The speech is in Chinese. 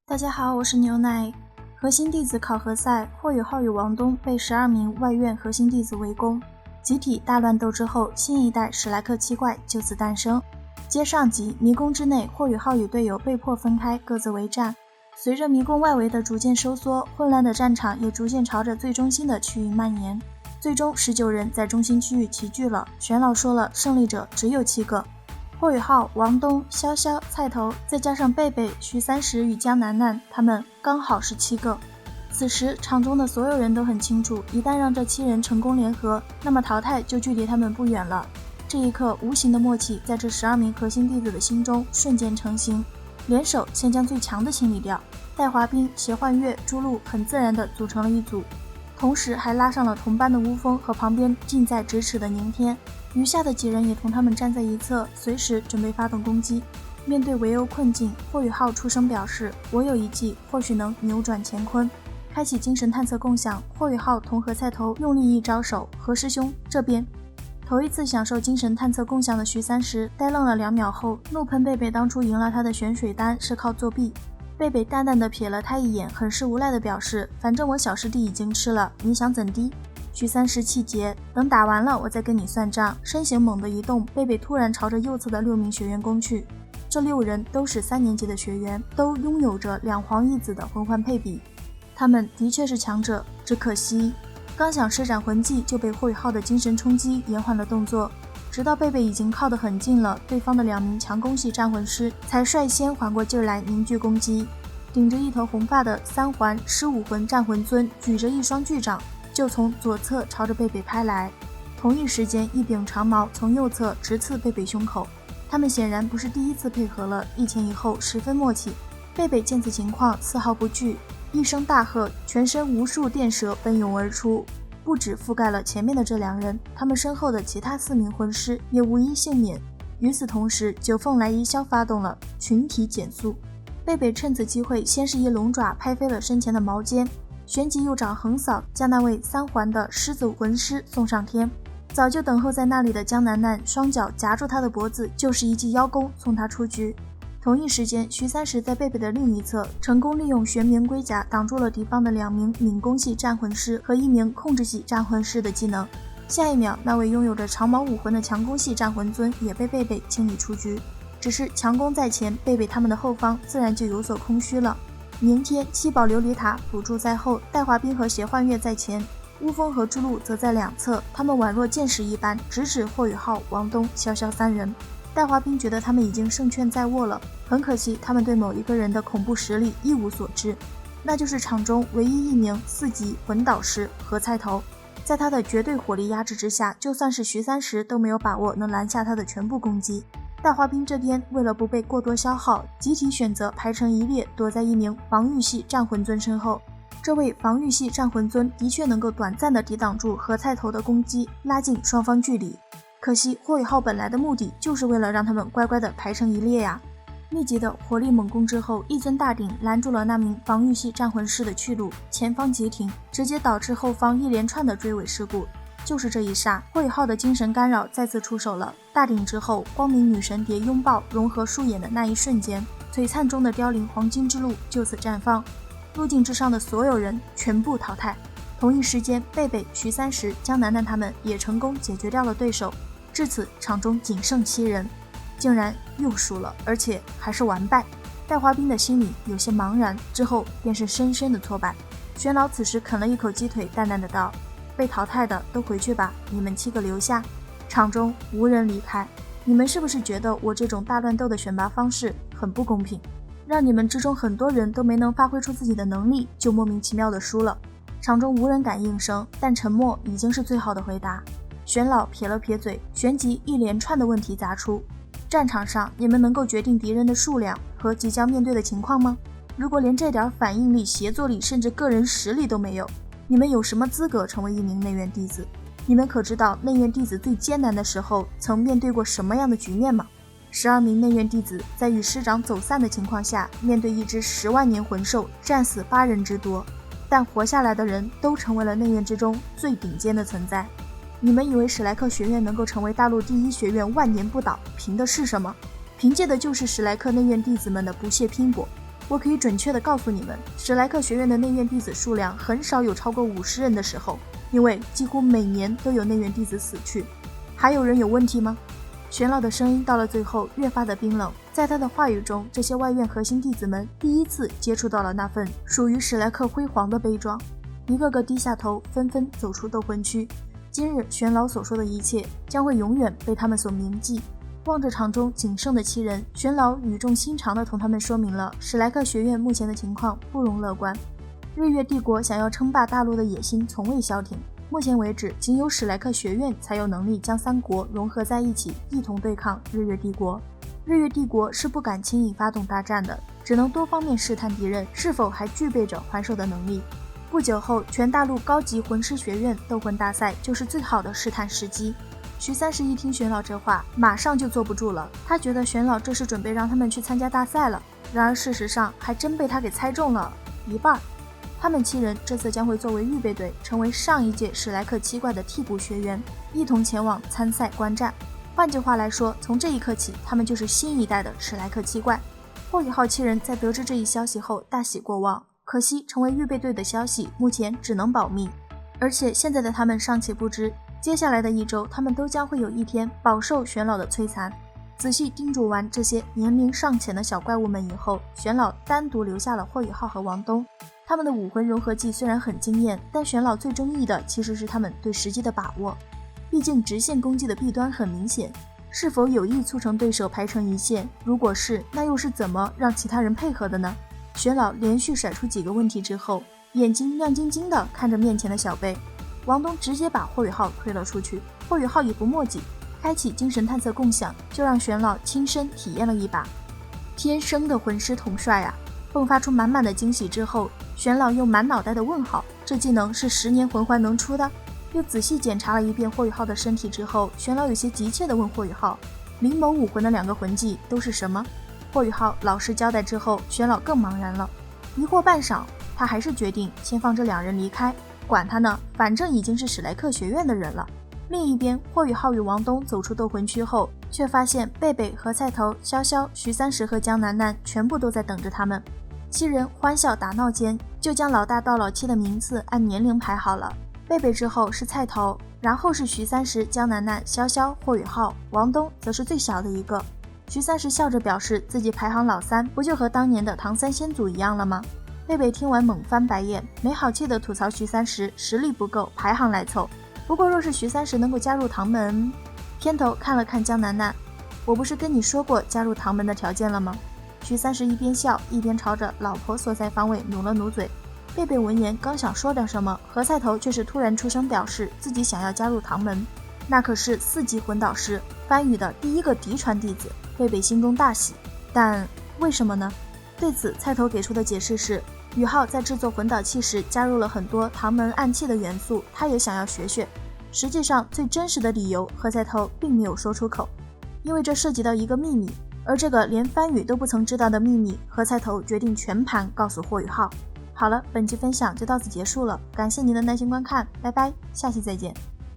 大家好，我是牛奶。核心弟子考核赛，霍雨浩与王东被12名外院核心弟子围攻，集体大乱斗之后，新一代史莱克七怪就此诞生。接上集，迷宫之内，霍雨浩与队友被迫分开，各自为战。随着迷宫外围的逐渐收缩，混乱的战场也逐渐朝着最中心的区域蔓延。最终19人在中心区域齐聚了。玄老说了，胜利者只有7个。霍雨浩、王东、潇潇、菜头，再加上贝贝、徐三石与江楠楠，他们刚好是7个。此时场中的所有人都很清楚，一旦让这7人成功联合，那么淘汰就距离他们不远了。这一刻，无形的默契在这12名核心弟子的心中瞬间成型，联手先将最强的清理掉。戴华斌、邪幻月、朱露很自然地组成了一组，同时还拉上了同班的乌峰和旁边近在咫尺的宁天。余下的几人也同他们站在一侧，随时准备发动攻击。面对围殴困境，霍雨浩出声表示，我有一计，或许能扭转乾坤。开启精神探测共享，霍雨浩同何菜头用力一招手，何师兄这边。头一次享受精神探测共享的徐三石呆愣了2秒后，怒喷贝贝当初赢了他的玄水丹是靠作弊。贝贝淡淡的瞥了他一眼，很是无赖的表示，反正我小师弟已经吃了，你想怎的？徐三石气结，等打完了我再跟你算账。身形猛地一动，贝贝突然朝着右侧的6名学员攻去。这6人都是3年级的学员，都拥有着2黄1紫的魂环配比，他们的确是强者，只可惜刚想施展魂技就被霍雨浩的精神冲击延缓了动作。直到贝贝已经靠得很近了，对方的2名强攻系战魂师才率先缓过劲来凝聚攻击。顶着一头红发的3环狮武魂战魂尊举着一双巨掌，就从左侧朝着贝贝拍来。同一时间，一柄长矛从右侧直刺贝贝胸口。他们显然不是第一次配合了，一前一后十分默契。贝贝见此情况丝毫不惧，一声大喝，全身无数电蛇奔涌而出，不止覆盖了前面的这2人，他们身后的其他4名魂师也无一幸免。与此同时，九凤来一消发动了群体减速。贝贝趁此机会，先是一龙爪拍飞了身前的矛尖，旋即右掌横扫，将那位3环的狮子魂师送上天。早就等候在那里的江楠楠双脚夹住他的脖子，就是一记腰弓送他出局。同一时间，徐三石在贝贝的另一侧成功利用玄冥龟甲挡住了敌方的2名敏攻系战魂师和1名控制系战魂师的技能。下一秒，那位拥有着长矛武魂的强攻系战魂尊也被贝贝清理出局。只是强攻在前，贝贝他们的后方自然就有所空虚了。明天7宝琉璃塔辅助在后，戴华斌和邪幻月在前，乌峰和朱露则在2侧，他们宛若箭矢一般直指霍雨浩、王东、潇潇3人。戴华斌觉得他们已经胜券在握了，很可惜他们对某一个人的恐怖实力一无所知，那就是场中唯一一名4级魂导师何菜头。在他的绝对火力压制之下，就算是徐三石都没有把握能拦下他的全部攻击。戴华斌这边为了不被过多消耗，集体选择排成一列，躲在一名防御系战魂尊身后。这位防御系战魂尊的确能够短暂地抵挡住何菜头的攻击，拉近双方距离。可惜霍雨浩本来的目的就是为了让他们乖乖地排成一列呀。密集的火力猛攻之后，一尊大鼎拦住了那名防御系战魂师的去路，前方急停，直接导致后方一连串的追尾事故。就是这一刹，霍雨浩的精神干扰再次出手了。大鼎之后，光明女神蝶拥抱融合树眼的那一瞬间，璀璨中的凋零黄金之路就此绽放，路径之上的所有人全部淘汰。同一时间，贝贝、徐三石、江楠楠他们也成功解决掉了对手。至此，场中仅剩7人，竟然又输了，而且还是完败。戴华斌的心里有些茫然，之后便是深深的挫败。玄老此时啃了一口鸡腿，淡淡的道，被淘汰的都回去吧，你们7个留下。场中无人离开。你们是不是觉得我这种大乱斗的选拔方式很不公平，让你们之中很多人都没能发挥出自己的能力，就莫名其妙的输了？场中无人敢应声，但沉默已经是最好的回答。玄老撇了撇嘴，旋即一连串的问题砸出。战场上，你们能够决定敌人的数量和即将面对的情况吗？如果连这点反应力、协作力甚至个人实力都没有，你们有什么资格成为一名内院弟子？你们可知道内院弟子最艰难的时候曾面对过什么样的局面吗？12名内院弟子在与师长走散的情况下，面对一只10万年魂兽，战死8人之多，但活下来的人都成为了内院之中最顶尖的存在。你们以为史莱克学院能够成为大陆第1学院万年不倒，凭的是什么？凭借的就是史莱克内院弟子们的不懈拼搏。我可以准确地告诉你们，史莱克学院的内院弟子数量很少有超过50人的时候，因为几乎每年都有内院弟子死去。还有人有问题吗？玄老的声音到了最后越发的冰冷，在他的话语中，这些外院核心弟子们第一次接触到了那份属于史莱克辉煌的悲壮，一个个低下头，纷纷走出斗魂区。今日玄老所说的一切将会永远被他们所铭记。望着场中仅剩的7人，玄老语重心长地同他们说明了史莱克学院目前的情况不容乐观。日月帝国想要称霸大陆的野心从未消停，目前为止，仅有史莱克学院才有能力将3国融合在一起，一同对抗日月帝国。日月帝国是不敢轻易发动大战的，只能多方面试探敌人是否还具备着还手的能力。不久后，全大陆高级魂师学院斗魂大赛就是最好的试探时机。徐三石一听玄老这话，马上就坐不住了。他觉得玄老这是准备让他们去参加大赛了，然而事实上还真被他给猜中了一半。他们7人这次将会作为预备队，成为上一届史莱克7怪的替补学员，一同前往参赛观战。换句话来说，从这一刻起，他们就是新一代的史莱克7怪。霍雨浩7人在得知这一消息后大喜过望，可惜成为预备队的消息目前只能保密，而且现在的他们尚且不知，接下来的1周，他们都将会有一天饱受玄老的摧残。仔细叮嘱完这些年龄尚浅的小怪物们以后，玄老单独留下了霍雨浩和王东。他们的武魂融合技虽然很惊艳，但玄老最中意的其实是他们对时机的把握。毕竟直线攻击的弊端很明显，是否有意促成对手排成一线？如果是，那又是怎么让其他人配合的呢？玄老连续甩出几个问题之后，眼睛亮晶晶地看着面前的小贝。王东直接把霍雨浩推了出去，霍雨浩也不墨迹，开启精神探测共享，就让玄老亲身体验了一把。天生的魂师统帅啊！迸发出满满的惊喜之后，玄老又满脑袋的问号，这技能是10年魂环能出的？又仔细检查了一遍霍雨浩的身体之后，玄老有些急切地问霍雨浩，灵眸武魂的2个魂技都是什么？霍雨浩老实交代之后，玄老更茫然了。疑惑半晌，他还是决定先放这2人离开，管他呢，反正已经是史莱克学院的人了。另一边，霍雨浩与王东走出斗魂区后，却发现贝贝、何菜头、潇潇、徐三石和江楠楠全部都在等着他们。7人欢笑打闹间，就将老大到老7的名次按年龄排好了。贝贝之后是菜头，然后是徐三石、江楠楠、潇潇、霍雨浩，王东则是最小的一个。徐三石笑着表示自己排行老3，不就和当年的唐三仙祖一样了吗？贝贝听完猛翻白眼，没好气地吐槽徐三石实力不够，排行来凑。不过若是徐三石能够加入唐门……偏头看了看江楠楠，我不是跟你说过加入唐门的条件了吗？徐三石一边笑一边朝着老婆所在方位努了努嘴。贝贝闻言刚想说点什么，何菜头却是突然出声表示自己想要加入唐门，那可是4级魂导师番禺的第1个嫡传弟子。贝贝心中大喜，但为什么呢？对此菜头给出的解释是，宇浩在制作魂导器时加入了很多唐门暗器的元素，他也想要学学。实际上最真实的理由何菜头并没有说出口，因为这涉及到一个秘密，而这个连番禺都不曾知道的秘密，何菜头决定全盘告诉霍雨浩。好了，本期分享就到此结束了，感谢您的耐心观看，拜拜，下期再见。